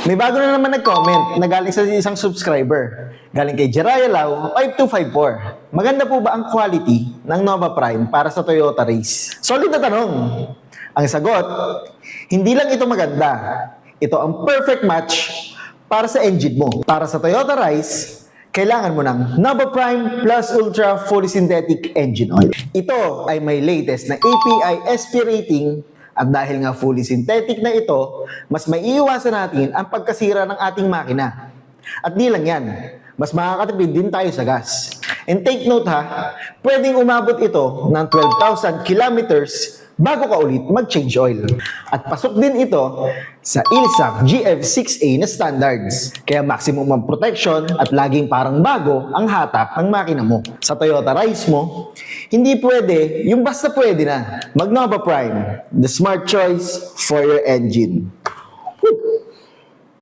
May bago na naman nag-comment na galing sa isang subscriber. Galing kay Jiraya Lau 5254. Maganda po ba ang quality ng Nova Prime para sa Toyota Race? Solid na tanong. Ang sagot, hindi lang ito maganda. Ito ang perfect match para sa engine mo. Para sa Toyota Race, kailangan mo ng Nova Prime Plus Ultra Fully Synthetic Engine Oil. Ito ay may latest na API SP rating. At dahil nga fully synthetic na ito, mas maiiwasan natin ang pagkasira ng ating makina. At di lang yan, mas makakatipid din tayo sa gas. And take note ha, pwedeng umabot ito ng 12,000 kilometers bago ka ulit mag-change oil. At pasok din ito sa ILSAC GF6A na standards. Kaya maximum ang protection at laging parang bago ang hatak ng makina mo. Sa Toyota Race mo, hindi pwede, yung basta pwede na. Mag Nova Prime, the smart choice for your engine.